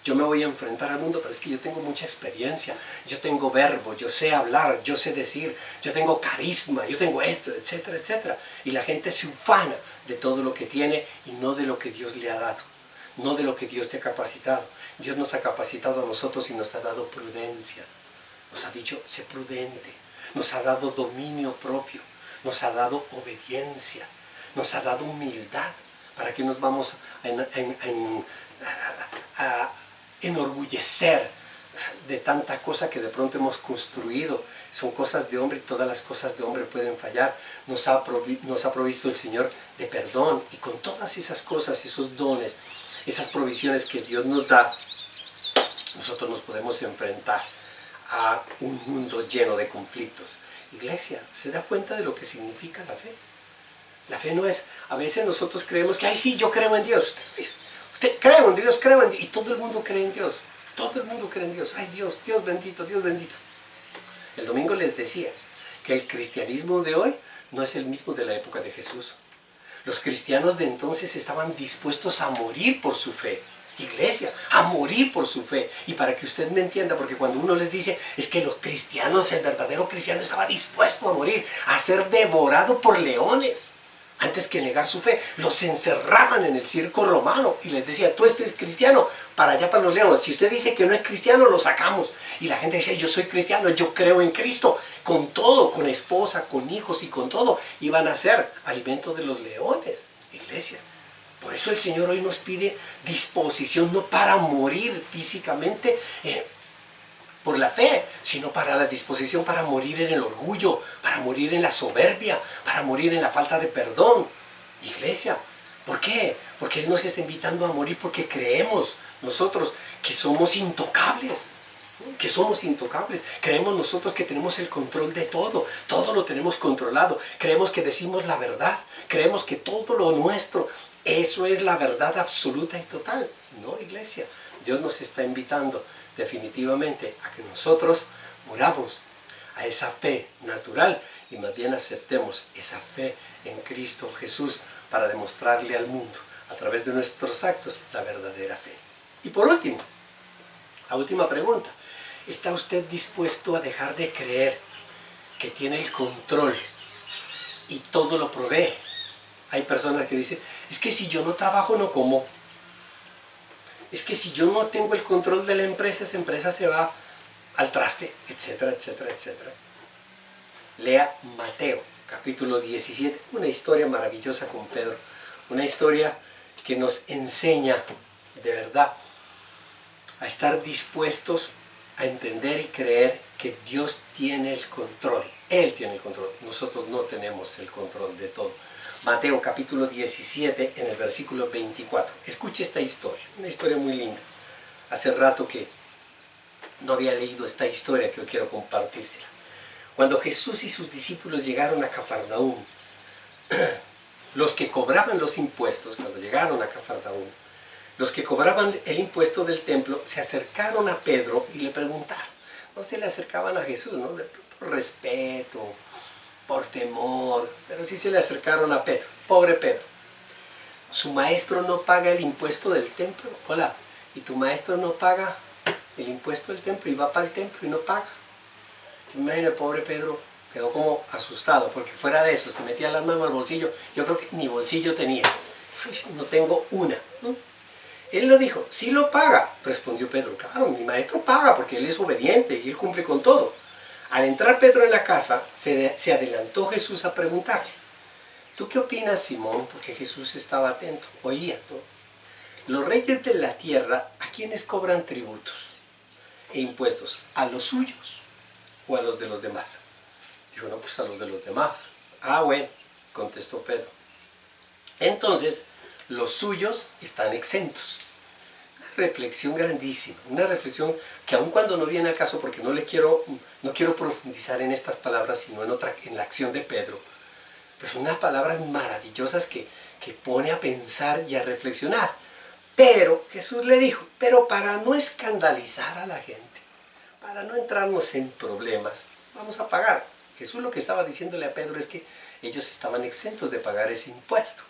yo me voy a enfrentar al mundo, pero es que yo tengo mucha experiencia, yo tengo verbo, yo sé hablar, yo sé decir, yo tengo carisma, yo tengo esto, etcétera, etcétera. Y la gente se ufana de todo lo que tiene y no de lo que Dios le ha dado, no de lo que Dios te ha capacitado. Dios nos ha capacitado a nosotros y nos ha dado prudencia. Nos ha dicho, sé prudente. Nos ha dado dominio propio. Nos ha dado obediencia. Nos ha dado humildad. ¿Para qué nos vamos a enorgullecer de tanta cosa que de pronto hemos construido? Son cosas de hombre y todas las cosas de hombre pueden fallar. Nos ha provisto el Señor de perdón, y con todas esas cosas, esos dones, esas provisiones que Dios nos da, nosotros nos podemos enfrentar a un mundo lleno de conflictos. Iglesia, ¿se da cuenta de lo que significa la fe? La fe no es, a veces nosotros creemos que, ay sí, yo creo en Dios. Usted creo en Dios, y todo el mundo cree en Dios. Todo el mundo cree en Dios. Ay Dios, Dios bendito, Dios bendito. El domingo les decía que el cristianismo de hoy no es el mismo de la época de Jesús. Los cristianos de entonces estaban dispuestos a morir por su fe. Iglesia, a morir por su fe. Y para que usted me entienda, porque cuando uno les dice, es que los cristianos, el verdadero cristiano estaba dispuesto a morir, a ser devorado por leones, antes que negar su fe. Los encerraban en el circo romano y les decía, tú eres cristiano, para allá para los leones. Si usted dice que no es cristiano, lo sacamos. Y la gente decía, yo soy cristiano, yo creo en Cristo. Con todo, con esposa, con hijos y con todo, iban a ser alimento de los leones. Iglesia, por eso el Señor hoy nos pide disposición, no para morir físicamente por la fe, sino para la disposición para morir en el orgullo, para morir en la soberbia, para morir en la falta de perdón. Iglesia, ¿por qué? Porque Él nos está invitando a morir porque creemos nosotros que somos intocables. Que somos intocables. Creemos nosotros que tenemos el control de todo. Todo lo tenemos controlado. Creemos que decimos la verdad. Creemos que todo lo nuestro, eso es la verdad absoluta y total. No, iglesia. Dios nos está invitando definitivamente a que nosotros muramos a esa fe natural y más bien aceptemos esa fe en Cristo Jesús para demostrarle al mundo a través de nuestros actos la verdadera fe. Y por último, la última pregunta: ¿está usted dispuesto a dejar de creer que tiene el control y todo lo provee? Hay personas que dicen, es que si yo no trabajo no como. Es que si yo no tengo el control de la empresa, esa empresa se va al traste, etcétera, etcétera, etcétera. Lea Mateo, capítulo 17, una historia maravillosa con Pedro. Una historia que nos enseña de verdad a estar dispuestos a entender y creer que Dios tiene el control. Él tiene el control. Nosotros no tenemos el control de todo. Mateo capítulo 17 en el versículo 24. Escuche esta historia, una historia muy linda. Hace rato que no había leído esta historia que hoy quiero compartírsela. Cuando Jesús y sus discípulos llegaron a Cafarnaúm, los que cobraban los impuestos, cuando llegaron a Cafarnaúm, los que cobraban el impuesto del templo se acercaron a Pedro y le preguntaron. No se le acercaban a Jesús, ¿no? Por respeto, por temor, pero sí se le acercaron a Pedro. Pobre Pedro. Su maestro no paga el impuesto del templo. Hola, y tu maestro no paga el impuesto del templo y va para el templo y no paga. Imagínate, pobre Pedro quedó como asustado, porque fuera de eso se metía las manos al bolsillo. Yo creo que ni bolsillo tenía. No tengo una, ¿no? Él lo dijo, sí lo paga, respondió Pedro. Claro, mi maestro paga porque él es obediente y él cumple con todo. Al entrar Pedro en la casa, se adelantó Jesús a preguntarle, ¿tú qué opinas, Simón? Porque Jesús estaba atento, oía todo. Los reyes de la tierra, ¿a quiénes cobran tributos e impuestos? ¿A los suyos o a los de los demás? Dijo, no, pues a los de los demás. Ah, bueno, contestó Pedro. Entonces, los suyos están exentos. Una reflexión grandísima, una reflexión que aun cuando no viene al caso, porque no quiero profundizar en estas palabras, sino en la acción de Pedro, pero son unas palabras maravillosas que pone a pensar y a reflexionar. Pero Jesús le dijo, pero para no escandalizar a la gente, para no entrarnos en problemas, vamos a pagar. Jesús lo que estaba diciéndole a Pedro es que ellos estaban exentos de pagar ese impuesto.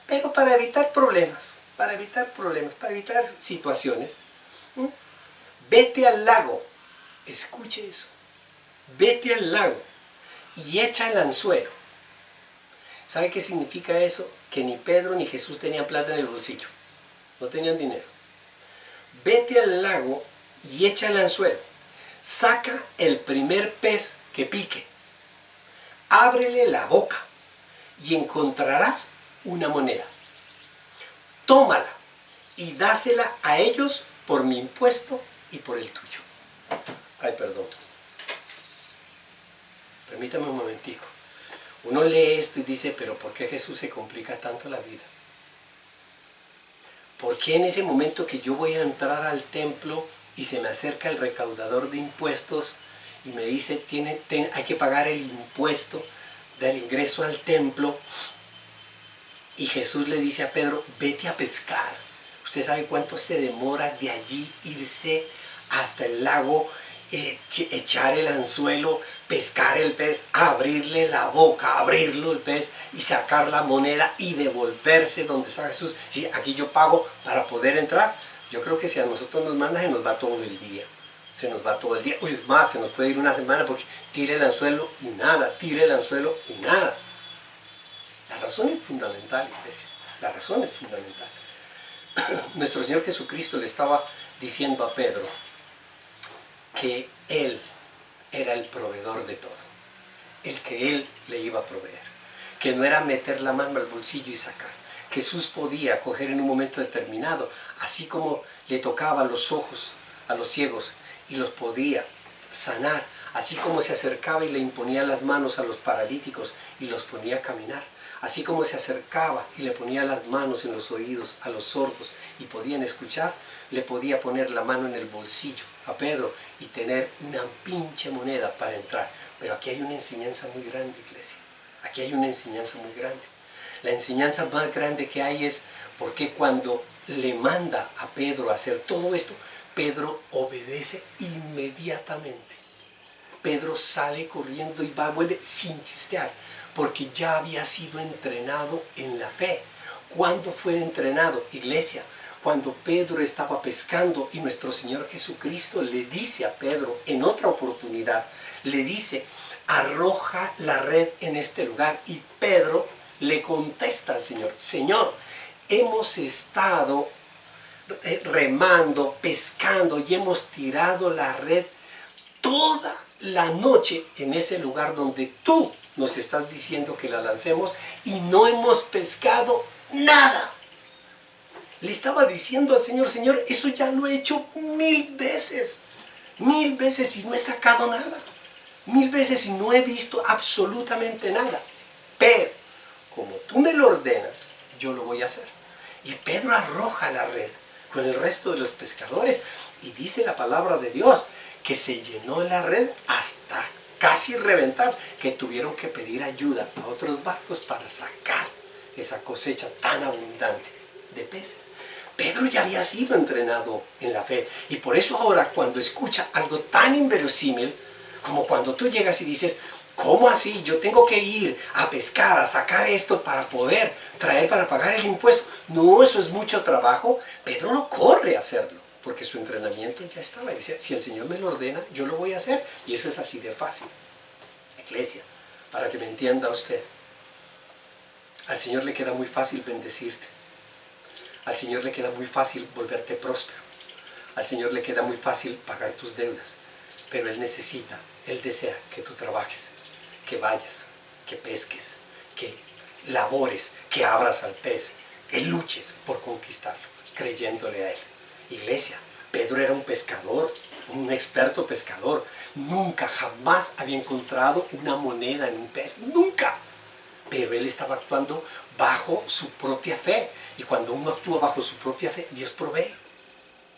Pero para evitar problemas, para evitar situaciones, ¿Mm? Vete al lago, escuche eso, vete al lago y echa el anzuelo. ¿Sabe qué significa eso? Que ni Pedro ni Jesús tenían plata en el bolsillo, no tenían dinero. Vete al lago y echa el anzuelo, saca el primer pez que pique, ábrele la boca y encontrarás una moneda. Tómala y dásela a ellos por mi impuesto y por el tuyo. Ay, perdón. Permítame un momentico. Uno lee esto y dice, pero ¿por qué Jesús se complica tanto la vida? ¿Por qué en ese momento que yo voy a entrar al templo y se me acerca el recaudador de impuestos y me dice, hay que pagar el impuesto del ingreso al templo, y Jesús le dice a Pedro, vete a pescar? ¿Usted sabe cuánto se demora de allí irse hasta el lago, echar el anzuelo, pescar el pez, abrirle la boca, abrirlo el pez y sacar la moneda y devolverse donde está Jesús? Sí, aquí yo pago para poder entrar. Yo creo que si a nosotros nos mandan, se nos va todo el día. Se nos va todo el día. O es más, se nos puede ir una semana porque tire el anzuelo y nada, tire el anzuelo y nada. La razón es fundamental, iglesia. La razón es fundamental. Nuestro Señor Jesucristo le estaba diciendo a Pedro que Él era el proveedor de todo, el que Él le iba a proveer, que no era meter la mano al bolsillo y sacar. Jesús podía coger en un momento determinado, así como le tocaba los ojos a los ciegos y los podía sanar, así como se acercaba y le imponía las manos a los paralíticos y los ponía a caminar, así como se acercaba y le ponía las manos en los oídos a los sordos y podían escuchar, le podía poner la mano en el bolsillo a Pedro y tener una pinche moneda para entrar. Pero aquí hay una enseñanza muy grande, iglesia. Aquí hay una enseñanza muy grande. La enseñanza más grande que hay es porque cuando le manda a Pedro a hacer todo esto, Pedro obedece inmediatamente. Pedro sale corriendo y vuelve sin chistear, porque ya había sido entrenado en la fe. ¿Cuándo fue entrenado, iglesia? Cuando Pedro estaba pescando y nuestro Señor Jesucristo le dice a Pedro en otra oportunidad, le dice, arroja la red en este lugar. Y Pedro le contesta al Señor, Señor, hemos estado remando, pescando y hemos tirado la red toda la noche en ese lugar donde tú nos estás diciendo que la lancemos y no hemos pescado nada. Le estaba diciendo al Señor, Señor, eso ya lo he hecho 1000 veces y no he sacado nada. 1000 veces y no he visto absolutamente nada. Pero, como tú me lo ordenas, yo lo voy a hacer. Y Pedro arroja la red con el resto de los pescadores y dice la palabra de Dios que se llenó la red hasta casi reventar, que tuvieron que pedir ayuda a otros barcos para sacar esa cosecha tan abundante de peces. Pedro ya había sido entrenado en la fe y por eso ahora cuando escucha algo tan inverosímil como cuando tú llegas y dices, ¿cómo así? Yo tengo que ir a pescar, a sacar esto para poder traer para pagar el impuesto. No, eso es mucho trabajo. Pedro no corre a hacerlo porque su entrenamiento ya estaba. Dice, si el Señor me lo ordena, yo lo voy a hacer. Y eso es así de fácil. Iglesia, para que me entienda usted, al Señor le queda muy fácil bendecirte. Al Señor le queda muy fácil volverte próspero. Al Señor le queda muy fácil pagar tus deudas. Pero Él necesita, Él desea que tú trabajes, que vayas, que pesques, que labores, que abras al pez, que luches por conquistarlo, creyéndole a Él. Iglesia, Pedro era un pescador, un experto pescador. Nunca, jamás había encontrado una moneda en un pez, nunca. Pero él estaba actuando bajo su propia fe. Y cuando uno actúa bajo su propia fe, Dios provee.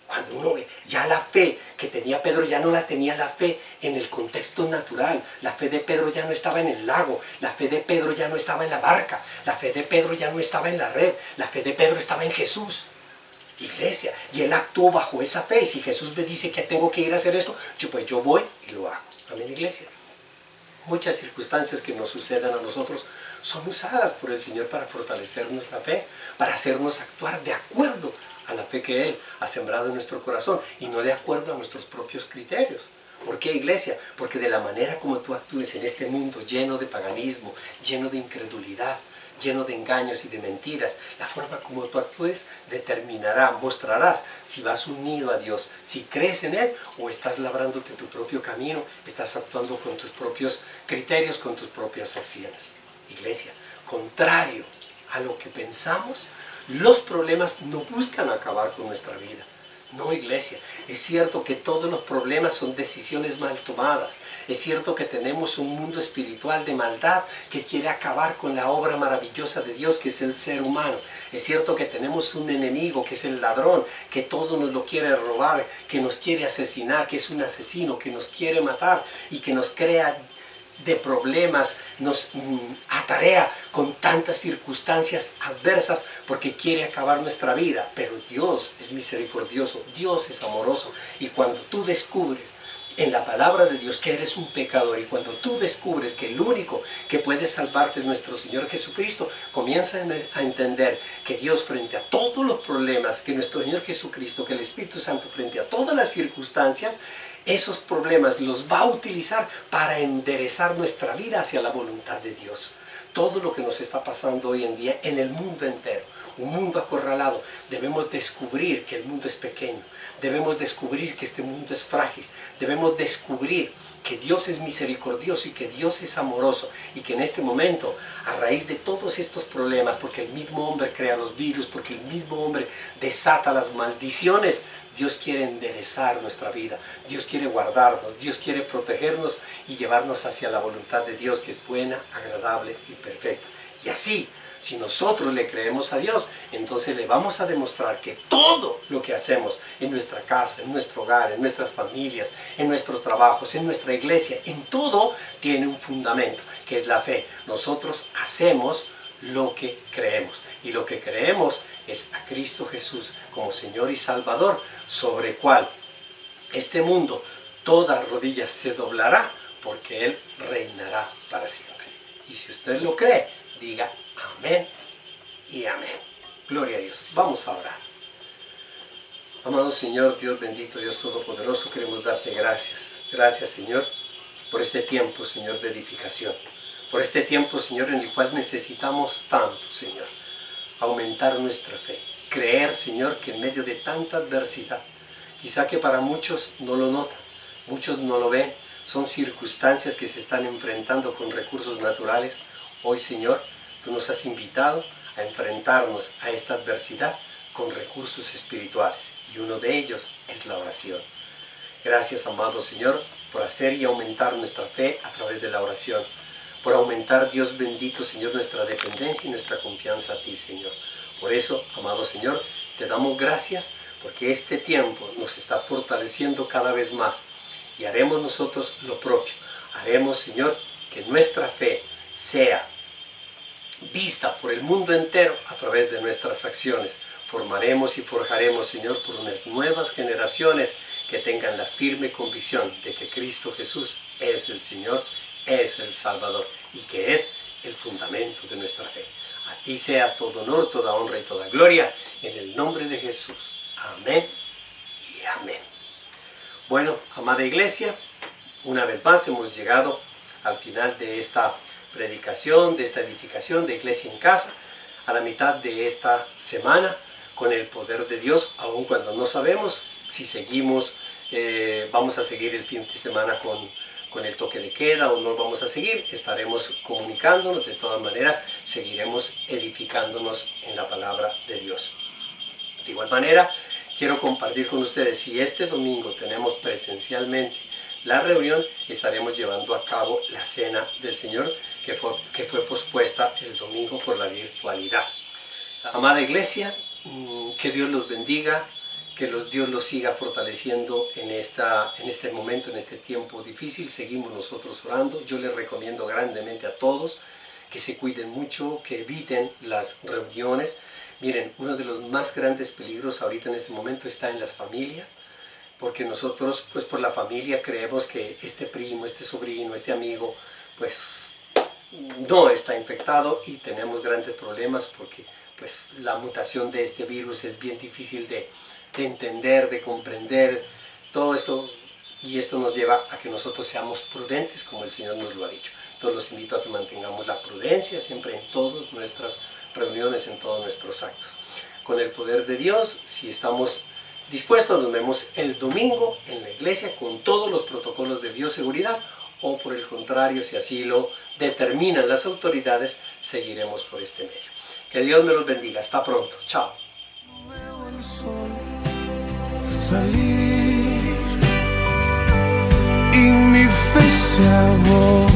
Cuando uno ve, ya la fe que tenía Pedro ya no la tenía la fe en el contexto natural. La fe de Pedro ya no estaba en el lago. La fe de Pedro ya no estaba en la barca. La fe de Pedro ya no estaba en la red. La fe de Pedro estaba en Jesús. Iglesia, y él actuó bajo esa fe. Y si Jesús me dice que tengo que ir a hacer esto, pues yo voy y lo hago. Amén, iglesia. Muchas circunstancias que nos sucedan a nosotros son usadas por el Señor para fortalecernos la fe, para hacernos actuar de acuerdo a la fe que Él ha sembrado en nuestro corazón y no de acuerdo a nuestros propios criterios. ¿Por qué, iglesia? Porque de la manera como tú actúes en este mundo lleno de paganismo, lleno de incredulidad, lleno de engaños y de mentiras, la forma como tú actúes determinará, mostrarás si vas unido a Dios, si crees en Él o estás labrándote tu propio camino, estás actuando con tus propios criterios, con tus propias acciones. Iglesia, contrario a lo que pensamos, los problemas no buscan acabar con nuestra vida. No, iglesia, es cierto que todos los problemas son decisiones mal tomadas. Es cierto que tenemos un mundo espiritual de maldad que quiere acabar con la obra maravillosa de Dios, que es el ser humano. Es cierto que tenemos un enemigo, que es el ladrón, que todo nos lo quiere robar, que nos quiere asesinar, que es un asesino, que nos quiere matar y que nos crea de problemas, nos atarea con tantas circunstancias adversas porque quiere acabar nuestra vida. Pero Dios es misericordioso, Dios es amoroso, y cuando tú descubres en la palabra de Dios que eres un pecador, y cuando tú descubres que el único que puede salvarte es nuestro Señor Jesucristo, comienza a entender que Dios, frente a todos los problemas, que nuestro Señor Jesucristo, que el Espíritu Santo, frente a todas las circunstancias, esos problemas los va a utilizar para enderezar nuestra vida hacia la voluntad de Dios. Todo lo que nos está pasando hoy en día en el mundo entero, un mundo acorralado, debemos descubrir que el mundo es pequeño, debemos descubrir que este mundo es frágil, debemos descubrir que Dios es misericordioso y que Dios es amoroso, y que en este momento, a raíz de todos estos problemas, porque el mismo hombre crea los virus, porque el mismo hombre desata las maldiciones, Dios quiere enderezar nuestra vida, Dios quiere guardarnos, Dios quiere protegernos y llevarnos hacia la voluntad de Dios, que es buena, agradable y perfecta. Y así, si nosotros le creemos a Dios, entonces le vamos a demostrar que todo lo que hacemos en nuestra casa, en nuestro hogar, en nuestras familias, en nuestros trabajos, en nuestra iglesia, en todo tiene un fundamento, que es la fe. Nosotros hacemos lo que creemos, y lo que creemos es a Cristo Jesús como Señor y Salvador, sobre el cual este mundo, toda rodilla se doblará, porque Él reinará para siempre. Y si usted lo cree, diga amén y amén. Gloria a Dios. Vamos a orar. Amado Señor, Dios bendito, Dios todopoderoso, queremos darte gracias. Gracias, Señor, por este tiempo, Señor, de edificación. Por este tiempo, Señor, en el cual necesitamos tanto, Señor, aumentar nuestra fe. Creer, Señor, que en medio de tanta adversidad, quizá que para muchos no lo notan, muchos no lo ven, son circunstancias que se están enfrentando con recursos naturales. Hoy, Señor, tú nos has invitado a enfrentarnos a esta adversidad con recursos espirituales, y uno de ellos es la oración. Gracias, amado Señor, por hacer y aumentar nuestra fe a través de la oración, por aumentar, Dios bendito, Señor, nuestra dependencia y nuestra confianza a ti, Señor. Por eso, amado Señor, te damos gracias, porque este tiempo nos está fortaleciendo cada vez más, y haremos nosotros lo propio. Haremos, Señor, que nuestra fe sea vista por el mundo entero a través de nuestras acciones. Formaremos y forjaremos, Señor, por unas nuevas generaciones que tengan la firme convicción de que Cristo Jesús es el Señor, es el Salvador, y que es el fundamento de nuestra fe. A ti sea todo honor, toda honra y toda gloria, en el nombre de Jesús. Amén y amén. Bueno, amada iglesia, una vez más hemos llegado al final de esta predicación, de esta edificación de Iglesia en Casa, a la mitad de esta semana, con el poder de Dios, aun cuando no sabemos si seguimos, vamos a seguir el fin de semana con el toque de queda o no vamos a seguir. Estaremos comunicándonos, de todas maneras seguiremos edificándonos en la palabra de Dios. De igual manera, quiero compartir con ustedes, si este domingo tenemos presencialmente la reunión, estaremos llevando a cabo la Cena del Señor, que fue pospuesta el domingo por la virtualidad. Amada iglesia, que Dios los bendiga, que Dios los siga fortaleciendo en este momento, en este tiempo difícil. Seguimos nosotros orando. Yo les recomiendo grandemente a todos que se cuiden mucho, que eviten las reuniones. Miren, uno de los más grandes peligros ahorita en este momento está en las familias, porque nosotros, pues por la familia, creemos que este primo, este sobrino, este amigo, pues no está infectado, y tenemos grandes problemas porque pues la mutación de este virus es bien difícil de entender, de comprender todo esto, y esto nos lleva a que nosotros seamos prudentes como el Señor nos lo ha dicho. Entonces los invito a que mantengamos la prudencia siempre en todas nuestras reuniones, en todos nuestros actos. Con el poder de Dios, si estamos dispuestos, nos vemos el domingo en la iglesia con todos los protocolos de bioseguridad, o por el contrario, si así lo determinan las autoridades, seguiremos por este medio. Que Dios me los bendiga. Hasta pronto. Chao. Veo el sol salir y mi fe se agota.